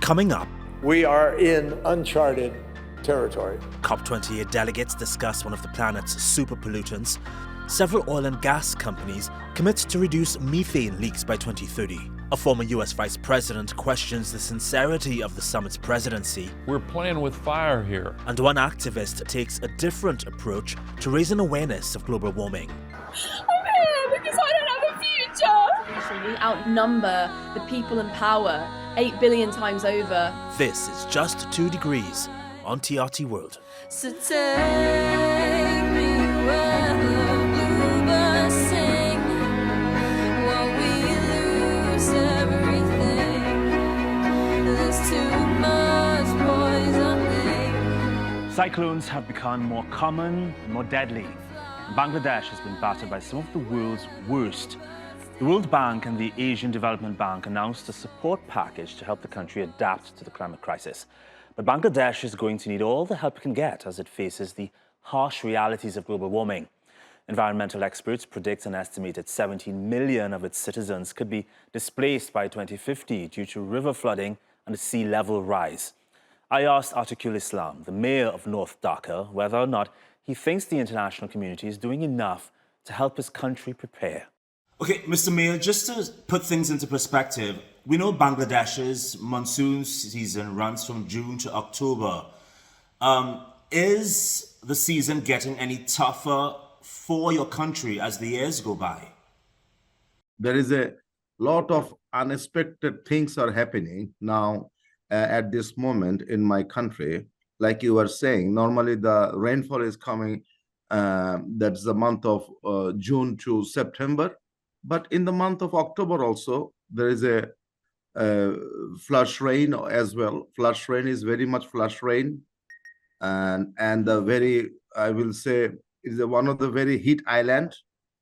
Coming up, we are in uncharted territory. COP28 delegates discuss one of the planet's super pollutants. Several oil and gas companies commit to reduce methane leaks by 2030. A former US vice president questions the sincerity of the summit's presidency. We're playing with fire here. And one activist takes a different approach to raising awareness of global warming. I'm here because I don't have a future. We outnumber the people in power 8 billion times over. This is Just 2 Degrees on TRT World. So take me where the bluebirds sing, while we lose everything. There's too much poisoning. Cyclones have become more common and more deadly. Bangladesh has been battered by some of the world's worst. The World Bank and the Asian Development Bank announced a support package to help the country adapt to the climate crisis. But Bangladesh is going to need all the help it can get as it faces the harsh realities of global warming. Environmental experts predict an estimated 17 million of its citizens could be displaced by 2050 due to river flooding and a sea level rise. I asked Atiqul, the mayor of North Dhaka, whether or not he thinks the international community is doing enough to help his country prepare. Okay, Mr. Mayor, just to put things into perspective, we know Bangladesh's monsoon season runs from June to October. Is the season getting any tougher for your country as the years go by? There is a lot of unexpected things are happening now at this moment in my country. Like you were saying, normally the rainfall is coming, that's the month of June to September. But in the month of October also, there is a flash rain as well. Flash rain is very much flash rain. And the very, I will say, is one of the very heat island.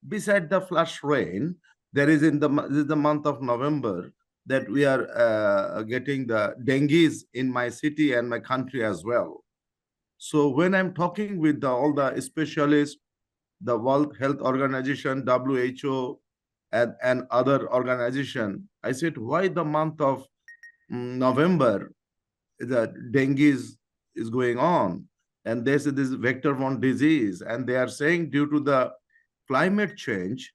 Beside the flash rain, there is in the month of November that we are getting the dengues in my city and my country as well. So when I'm talking with all the specialists, the World Health Organization, WHO, and other organization, I said, why the month of November, the dengue is going on? And they said this vector-borne disease. And they are saying due to the climate change,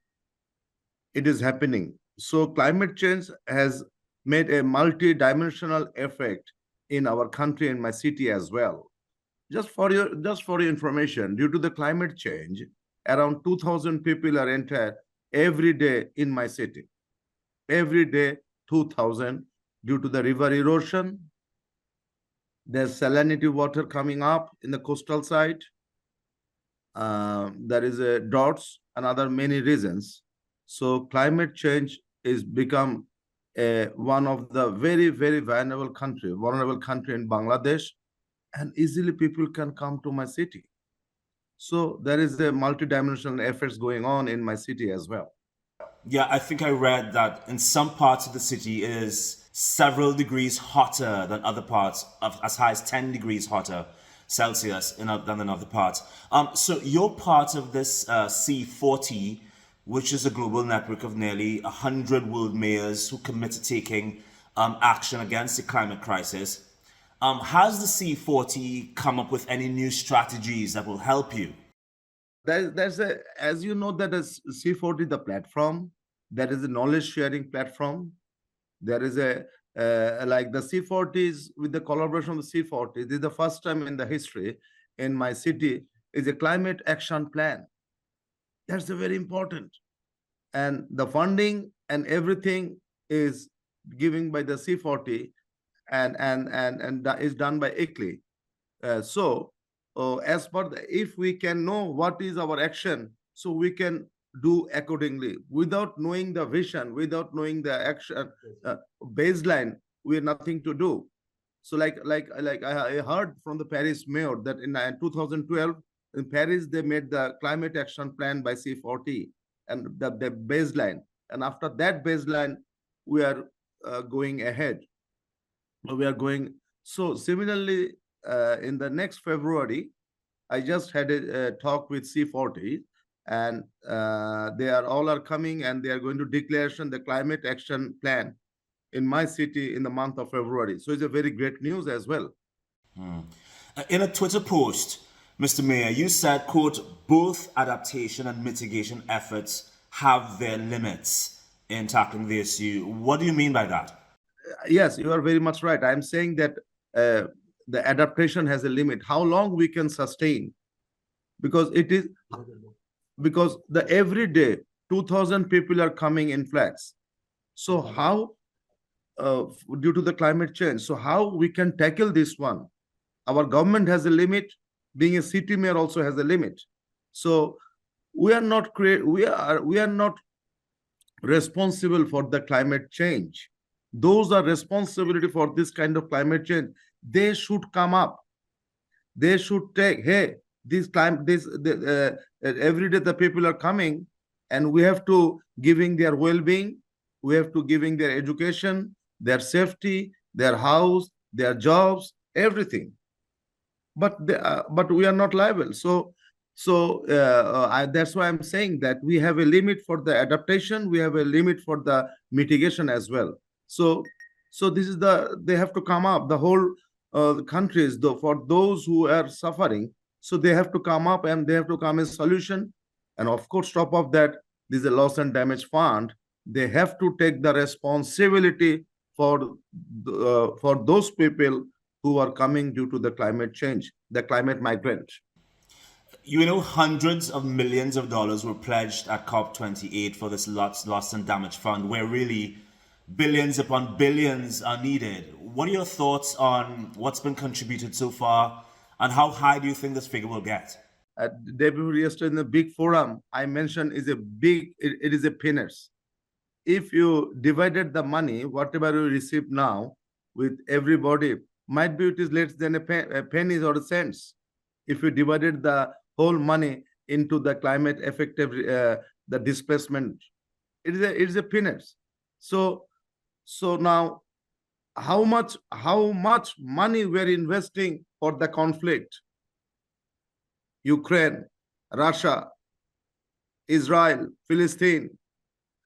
it is happening. So climate change has made a multi-dimensional effect in our country and my city as well. Just for your information, due to the climate change, around 2,000 people are entered every day in my city. Every day, 2,000 due to the river erosion. There's salinity water coming up in the coastal side. There is a droughts and other many reasons. So climate change is become one of the very, very vulnerable country in Bangladesh, and easily people can come to my city. So there is a multidimensional efforts going on in my city as well. Yeah, I think I read that in some parts of the city it is several degrees hotter than other parts, of as high as 10 degrees hotter Celsius than in other parts. So you're part of this C40, which is a global network of nearly 100 world mayors who commit to taking action against the climate crisis. Has the C40 come up with any new strategies that will help you? As you know, that is C40, the platform, that is a knowledge sharing platform. There is like the C40s, with the collaboration of the C40, this is the first time in the history in my city, is a climate action plan. That's very important. And the funding and everything is given by the C40 and that is done by Atiqul. As per if we can know what is our action, so we can do accordingly. Without knowing the vision, without knowing the action baseline, we have nothing to do. So like I heard from the Paris mayor that in 2012 in Paris they made the climate action plan by C40 and the baseline. And after that baseline, we are going ahead. We are going. So similarly, in the next February, I just had a talk with C40, and they are all coming and they are going to declaration the climate action plan in my city in the month of February. So it's a very great news as well. In a Twitter post, Mr. Mayor, you said, quote, both adaptation and mitigation efforts have their limits in tackling the issue. What do you mean by that? Yes, you are very much right. I'm saying that the adaptation has a limit. How long we can sustain? Because the every day 2,000 people are coming in floods. So how, due to the climate change, so how we can tackle this one? Our government has a limit. Being a city mayor also has a limit. So we are not responsible for the climate change. Those are responsibility for this kind of climate change. They should come up. They should take, hey, every day the people are coming, and we have to giving their well-being, we have to giving their education, their safety, their house, their jobs, everything. But we are not liable. So that's why I'm saying that we have a limit for the adaptation, we have a limit for the mitigation as well. So this is they have to come up, the whole countries, for those who are suffering. So they have to come up and they have to come a solution. And of course, top of that, this is a loss and damage fund. They have to take the responsibility for those people who are coming due to the climate change, the climate migrant. You know, hundreds of millions of dollars were pledged at COP28 for this loss and damage fund, where really billions upon billions are needed. What are your thoughts on what's been contributed so far, and how high do you think this figure will get? Day before yesterday in the big forum, I mentioned it is a peanuts. If you divided the money, whatever you receive now, with everybody, might be it is less than a pennies or cents. If you divided the whole money into the climate effective, the displacement, it is a peanuts. So now, how much money we're investing for the conflict? Ukraine, Russia, Israel, Palestine.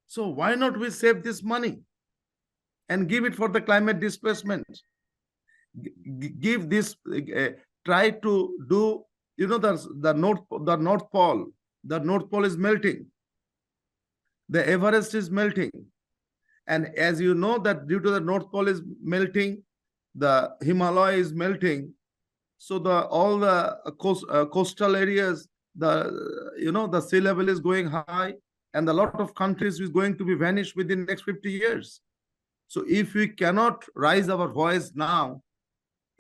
So why not we save this money and give it for the climate displacement? Give this, try to do, you know, the North Pole. The North Pole is melting. The Everest is melting. And as you know that due to the North Pole is melting, the Himalaya is melting. So all the coastal areas, the sea level is going high, and a lot of countries is going to be vanished within the next 50 years. So if we cannot raise our voice now,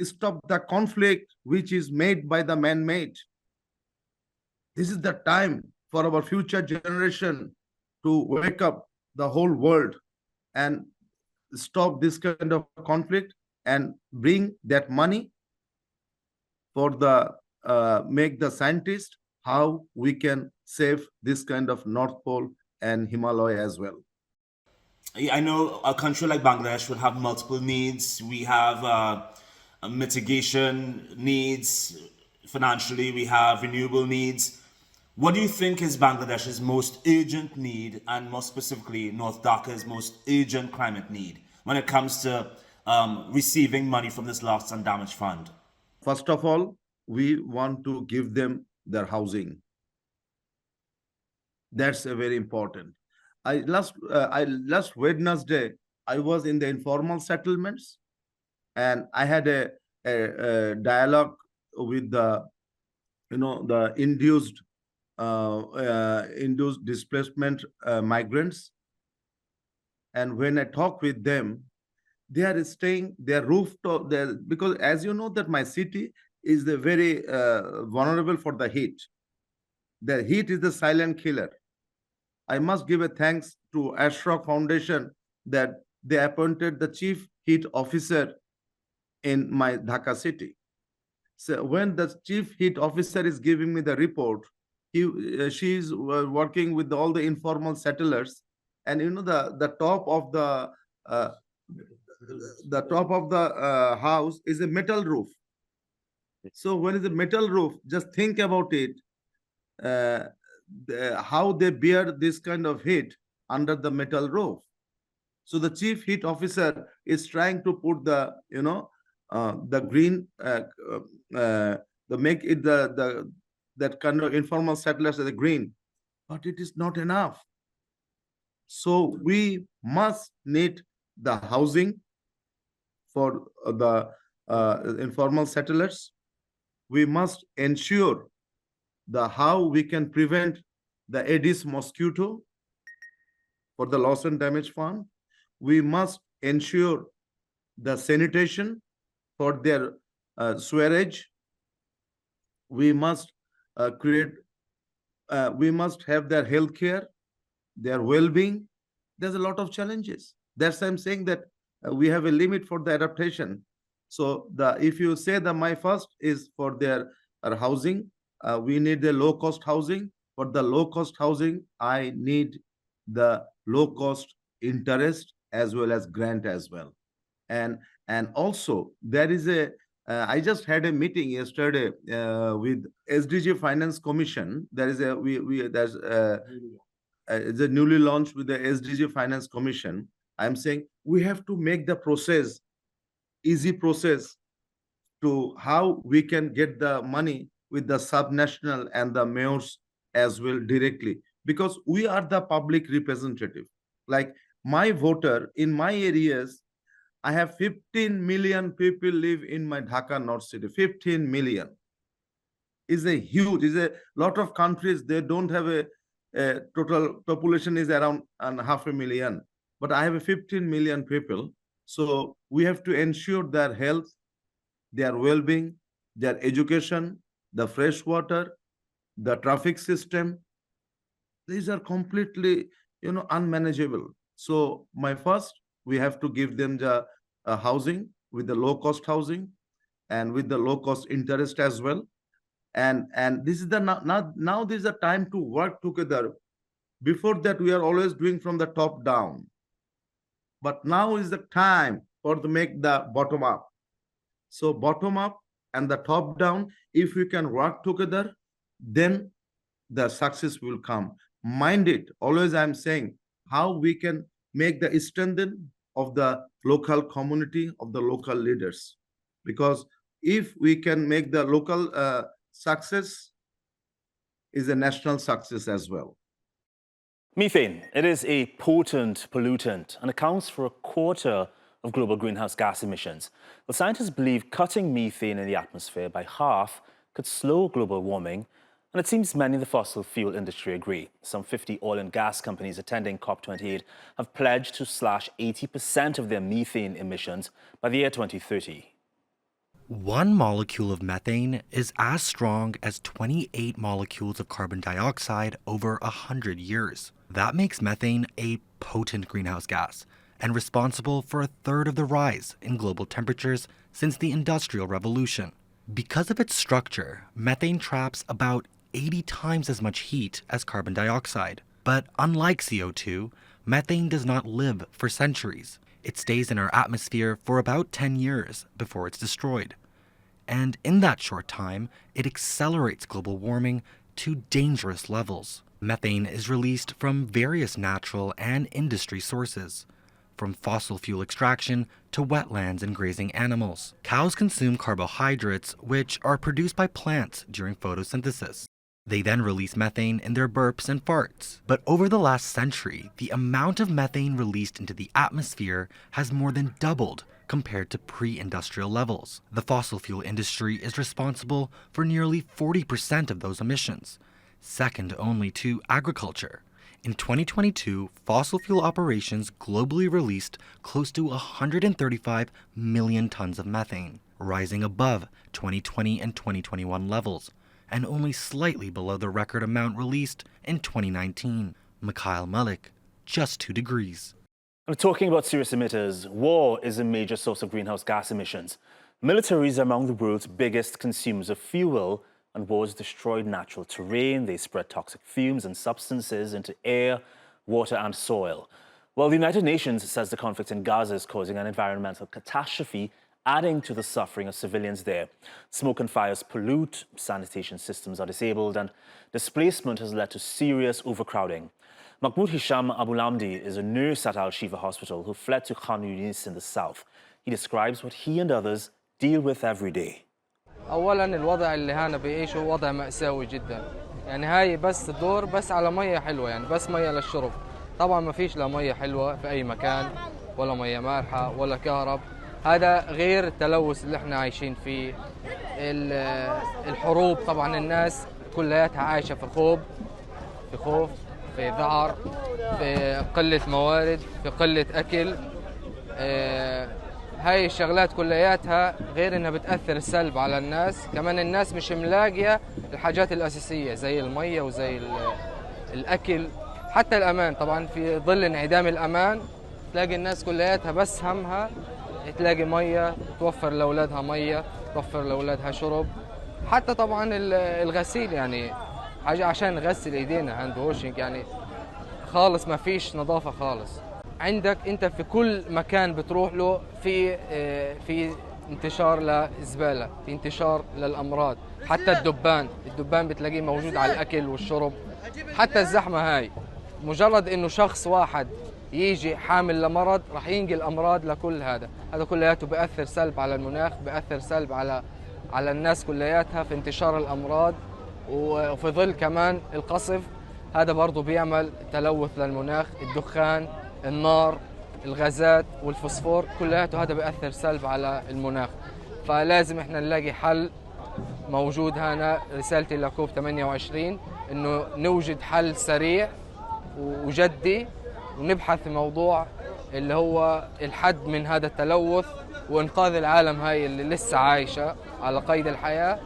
stop the conflict which is made by the man-made. This is the time for our future generation to wake up the whole world and stop this kind of conflict and bring that money for the make the scientists how we can save this kind of North Pole and Himalaya as well. I know a country like Bangladesh would have multiple needs. We have mitigation needs financially, we have renewable needs. What do you think is Bangladesh's most urgent need, and more specifically North Dhaka's most urgent climate need when it comes to receiving money from this loss and damage fund? First of all, we want to give them their housing. That's a very important. Last Wednesday, I was in the informal settlements, and I had a dialogue with the induced displacement migrants. And when I talk with them, they are staying their rooftop there, because as you know that my city is the very vulnerable for the heat. The heat is the silent killer. I must give a thanks to Ashrock Foundation that they appointed the chief heat officer in my Dhaka city. So when the chief heat officer is giving me the report, she is working with all the informal settlers, and you know the top of the house is a metal roof. So when it's a metal roof, just think about it, how they bear this kind of heat under the metal roof. So the chief heat officer is trying to put the, the green, the make it the that kind of informal settlers as the green, but it is not enough. So we must need the housing for the informal settlers. We must ensure the how we can prevent the Aedes mosquito for the loss and damage fund. We must ensure the sanitation for their sewerage. We must we must have their health care, their well-being. There's a lot of challenges. That's why I'm saying that we have a limit for the adaptation. So if you say that my first is for their housing, we need the low-cost housing. For the low-cost housing, I need the low-cost interest as well as grant as well. And also there is a I just had a meeting yesterday with SDG Finance Commission. There is a there's it's a newly launched with the SDG Finance Commission. I'm saying we have to make the process easy process to how we can get the money with the subnational and the mayors as well directly, because we are the public representative. Like my voter in my areas, I have 15 million people live in my Dhaka North City. 15 million is a huge, is a lot of countries, they don't have a total population is around 500,000. But I have a 15 million people. So we have to ensure their health, their well-being, their education, the fresh water, the traffic system. These are completely, unmanageable. So my first, we have to give them the housing with the low-cost housing and with the low-cost interest as well. And this is the now this is the time to work together. Before that, we are always doing from the top down. But now is the time for to make the bottom up. So bottom up and the top down, if we can work together, then the success will come. Mind it, always I'm saying how we can make the strengthening of the local community, of the local leaders. Because if we can make the local success, is a national success as well. Methane, it is a potent pollutant and accounts for a quarter of global greenhouse gas emissions. Well, scientists believe cutting methane in the atmosphere by half could slow global warming, and it seems many in the fossil fuel industry agree. Some 50 oil and gas companies attending COP28 have pledged to slash 80% of their methane emissions by the year 2030. One molecule of methane is as strong as 28 molecules of carbon dioxide over 100 years. That makes methane a potent greenhouse gas and responsible for a third of the rise in global temperatures since the Industrial Revolution. Because of its structure, methane traps about 80 times as much heat as carbon dioxide. But unlike CO2, methane does not live for centuries. It stays in our atmosphere for about 10 years before it's destroyed. And in that short time, it accelerates global warming to dangerous levels. Methane is released from various natural and industry sources, from fossil fuel extraction to wetlands and grazing animals. Cows consume carbohydrates, which are produced by plants during photosynthesis. They then release methane in their burps and farts. But over the last century, the amount of methane released into the atmosphere has more than doubled compared to pre-industrial levels. The fossil fuel industry is responsible for nearly 40% of those emissions, second only to agriculture. In 2022, fossil fuel operations globally released close to 135 million tons of methane, rising above 2020 and 2021 levels, and only slightly below the record amount released in 2019. Mikhail Malik, just 2 degrees. We're talking about serious emitters. War is a major source of greenhouse gas emissions. Militaries are among the world's biggest consumers of fuel, and wars destroyed natural terrain. They spread toxic fumes and substances into air, water, and soil. Well, the United Nations says the conflict in Gaza is causing an environmental catastrophe, adding to the suffering of civilians there. Smoke and fires pollute, sanitation systems are disabled, and displacement has led to serious overcrowding. Mahmoud Hisham Abulamdi is a nurse at Al-Shifa Hospital who fled to Khan Yunis in the south. He describes what he and others deal with every day. أولاً الوضع اللي هنا بيعيشه وضع مأساوي جداً. يعني هاي بس الدور بس على مية حلوة، يعني بس مية للشرب. طبعاً ما فيش لا مية حلوة في أي مكان ولا مية مالحة ولا كهرب. هذا غير التلوث اللي احنا عايشين فيه. الحروب طبعاً الناس كلياتها عايشة في خوف، في ذعر، في قلة موارد، في قلة أكل. هاي الشغلات كلياتها غير انها بتأثر سلب على الناس، كمان الناس مش ملاقية الحاجات الأساسية زي المية وزي الأكل، حتى الأمان. طبعا في ظل انعدام الأمان تلاقي الناس كلياتها بس همها تلاقي مية، توفر لأولادها مية، توفر لأولادها شرب، حتى طبعا الغسيل، يعني حاجة عشان نغسل ايدينا هاند ووشنج، يعني خالص ما فيش نظافة خالص. عندك انت في كل مكان بتروح له في انتشار للزبالة، في انتشار للأمراض، حتى الدبان بتلاقيه موجود على الأكل والشرب، حتى الزحمة هاي مجرد انه شخص واحد يجي حامل لمرض راح ينقل أمراض لكل هذا كلياته بيأثر سلب على المناخ، بيأثر سلب على الناس كلياتها في انتشار الأمراض، وفي ظل كمان القصف هذا برضو بيعمل تلوث للمناخ، الدخان، النار، الغازات والفوسفور كلياته هذا بيأثر سلب على المناخ. فلازم احنا نلاقي حل موجود هنا. رسالتي لكوب 28 انه نوجد حل سريع وجدي ونبحث في موضوع اللي هو الحد من هذا التلوث وانقاذ العالم هاي اللي لسه عايشة على قيد الحياة،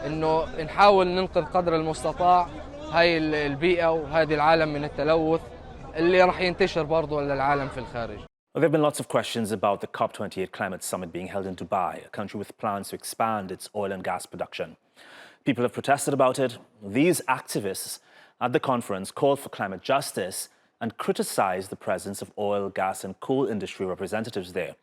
انه نحاول ننقذ قدر المستطاع هاي البيئة وهذه العالم من التلوث اللي راح ينتشر برضه للعالم في الخارج. There have been lots of questions about the COP28 climate summit being held in Dubai, a country with plans to expand its oil and gas production. People have protested about it. These activists at the conference called for climate justice and criticized the presence of oil, gas and coal industry representatives there.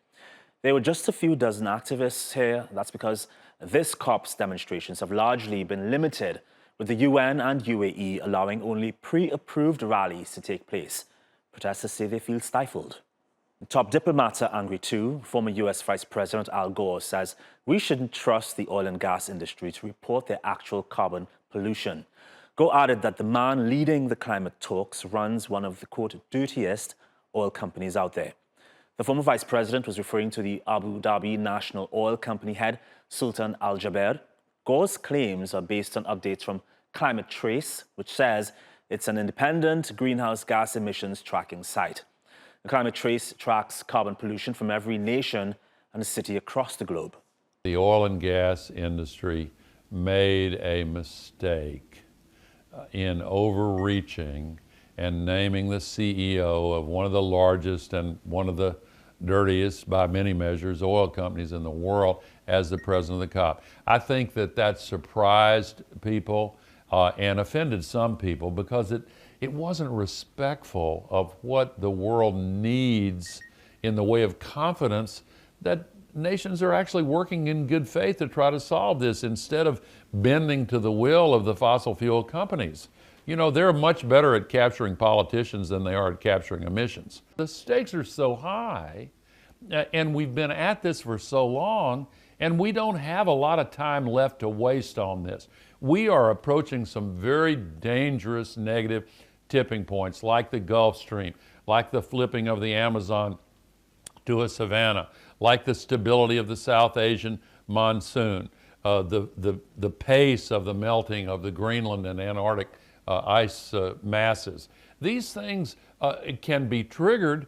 There were just a few dozen activists here. That's because this COP's demonstrations have largely been limited, with the UN and UAE allowing only pre-approved rallies to take place. Protesters say they feel stifled. Top diplomats are angry too. Former US Vice President Al Gore says we shouldn't trust the oil and gas industry to report their actual carbon pollution. Gore added that the man leading the climate talks runs one of the, quote, dirtiest oil companies out there. The former vice president was referring to the Abu Dhabi National Oil Company head, Sultan Al Jaber. Gore's claims are based on updates from Climate Trace, which says it's an independent greenhouse gas emissions tracking site. The Climate Trace tracks carbon pollution from every nation and city across the globe. The oil and gas industry made a mistake in overreaching and naming the CEO of one of the largest and one of the dirtiest, by many measures, oil companies in the world as the president of the COP. I think that surprised people and offended some people because it wasn't respectful of what the world needs in the way of confidence that nations are actually working in good faith to try to solve this instead of bending to the will of the fossil fuel companies. You know, they're much better at capturing politicians than they are at capturing emissions. The stakes are so high, and we've been at this for so long, and we don't have a lot of time left to waste on this. We are approaching some very dangerous negative tipping points, like the Gulf Stream, like the flipping of the Amazon to a savanna, like the stability of the South Asian monsoon, the pace of the melting of the Greenland and Antarctic ice masses. These things can be triggered,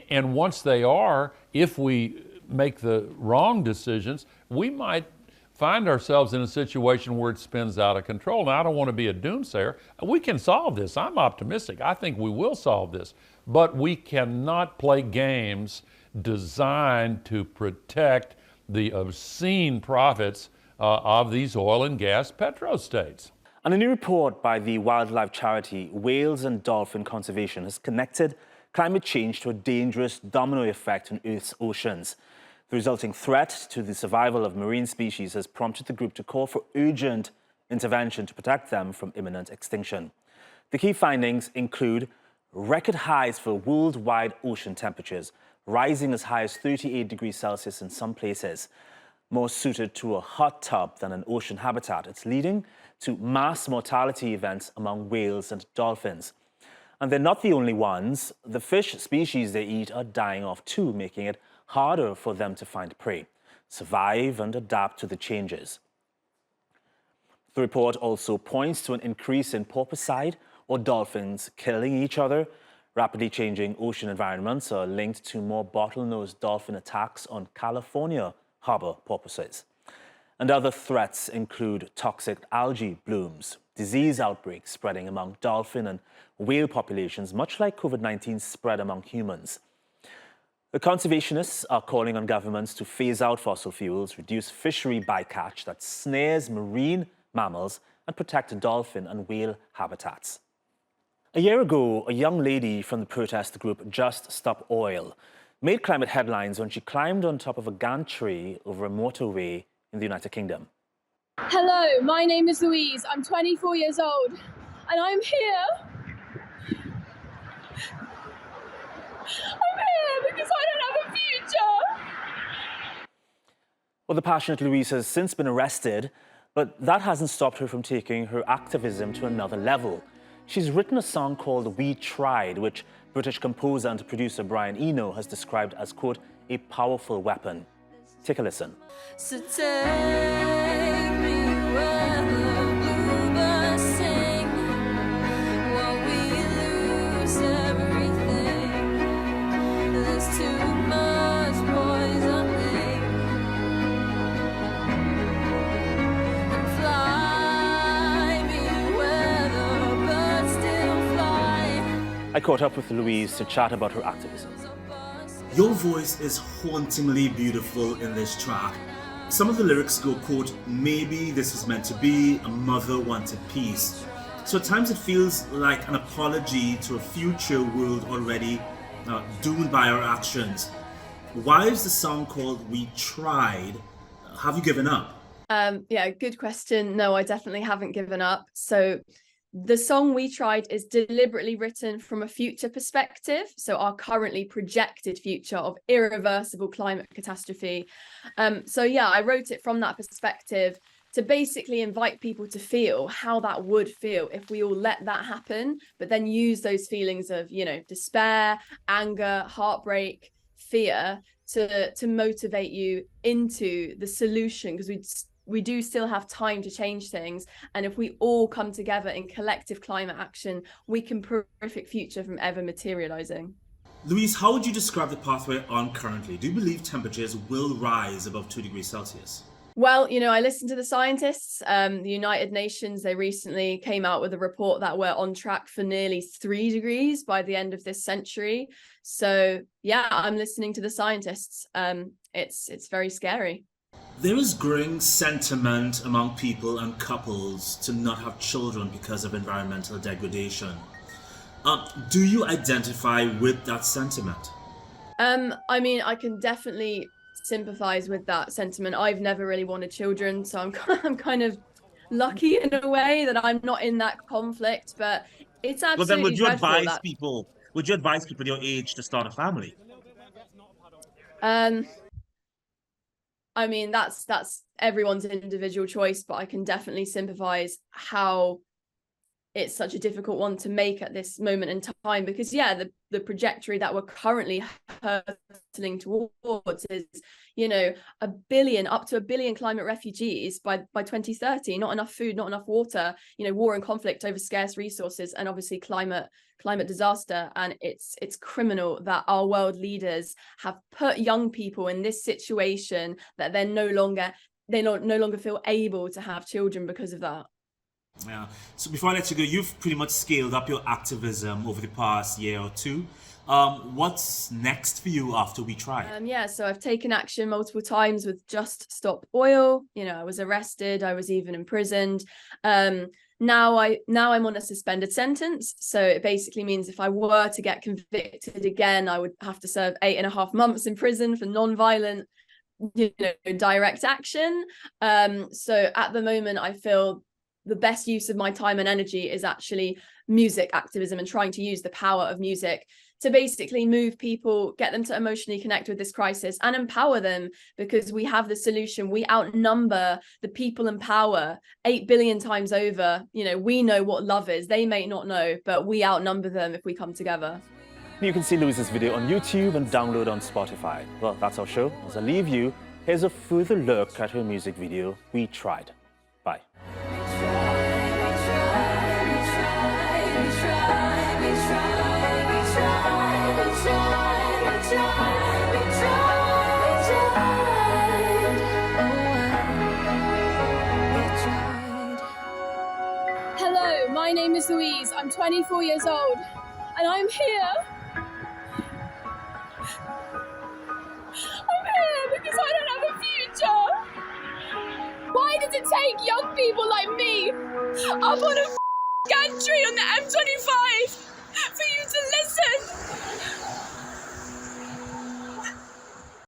and once they are, if we make the wrong decisions, we might find ourselves in a situation where it spins out of control. Now, I don't want to be a doomsayer. We can solve this. I'm optimistic. I think we will solve this. But we cannot play games designed to protect the obscene profits of these oil and gas petrostates. And a new report by the wildlife charity Whales and Dolphin Conservation has connected climate change to a dangerous domino effect on Earth's oceans. The resulting threat to the survival of marine species has prompted the group to call for urgent intervention to protect them from imminent extinction. The key findings include Record highs for worldwide ocean temperatures, rising as high as 38 degrees Celsius in some places. More suited to a hot tub than an ocean habitat, it's leading to mass mortality events among whales and dolphins. And they're not the only ones. The fish species they eat are dying off too, making it harder for them to find prey, survive and adapt to the changes. The report also points to an increase in porpoising, or dolphins killing each other. Rapidly changing ocean environments are linked to more bottlenose dolphin attacks on California harbor porpoises. And other threats include toxic algae blooms, disease outbreaks spreading among dolphin and whale populations, much like COVID-19 spread among humans. The conservationists are calling on governments to phase out fossil fuels, reduce fishery bycatch that snares marine mammals, and protect dolphin and whale habitats. A year ago, a young lady from the protest group Just Stop Oil made climate headlines when she climbed on top of a gantry over a motorway in the United Kingdom. Hello, my name is Louise. I'm 24 years old, and I'm here. I'm here because I don't have a future. Well, the passionate Louise has since been arrested, but that hasn't stopped her from taking her activism to another level. She's written a song called We Tried, which British composer and producer Brian Eno has described as, quote, a powerful weapon. Take a listen. So take me where the bluebirds sing, while we lose everything. There's too much poisoning. And fly me where the birds still fly. I caught up with Louise to chat about her activism. Your voice is hauntingly beautiful in this track. Some of the lyrics go, quote, maybe this was meant to be, a mother wanted peace. So at times it feels like an apology to a future world already doomed by our actions. Why is the song called We Tried? Have you given up? Yeah, good question. No, I definitely haven't given up. So the song We Tried is deliberately written from a future perspective, so our currently projected future of irreversible climate catastrophe. So yeah, I wrote it from that perspective to basically invite people to feel how that would feel if we all let that happen, but then use those feelings of, you know, despair, anger, heartbreak, fear to motivate you into the solution, because we do still have time to change things, and if we all come together in collective climate action, we can prevent a horrific future from ever materializing. Louise, how would you describe the pathway on currently? Do you believe temperatures will rise above 2 degrees Celsius? Well, you know, I listened to the scientists. The United Nations, they recently came out with a report that we're on track for nearly 3 degrees by the end of this century. So yeah, I'm listening to the scientists. It's very scary. There is growing sentiment among people and couples to not have children because of environmental degradation. Do you identify with that sentiment? I mean, I can definitely sympathize with that sentiment. I've never really wanted children, so I'm kind of lucky in a way that I'm not in that conflict, but it's absolutely But then would you advise people your age to start a family? I mean, that's everyone's individual choice, but I can definitely sympathize how it's such a difficult one to make at this moment in time, because yeah, the trajectory that we're currently hurtling towards is, you know, up to a billion climate refugees by 2030, not enough food, not enough water, you know, war and conflict over scarce resources, and obviously climate disaster. And it's criminal that our world leaders have put young people in this situation that they no longer feel able to have children because of that. Yeah. So before I let you go, you've pretty much scaled up your activism over the past year or two. What's next for you after We Tried? Yeah, so I've taken action multiple times with Just Stop Oil. You know, I was arrested, I was even imprisoned. Now I'm on a suspended sentence. So it basically means if I were to get convicted again, I would have to serve 8.5 months in prison for non-violent, you know, direct action. So at the moment, I feel the best use of my time and energy is actually music activism and trying to use the power of music to basically move people, get them to emotionally connect with this crisis and empower them, because we have the solution. We outnumber the people in power 8 billion times over. You know, we know what love is. They may not know, but we outnumber them if we come together. You can see Louise's video on YouTube and download on Spotify. Well, that's our show. As I leave you, here's a further look at her music video, We Tried. Bye. Hello, my name is Louise. I'm 24 years old, and I'm here. I'm here because I don't have a future. Why does it take young people like me up on a gantry on the M25 for you to listen?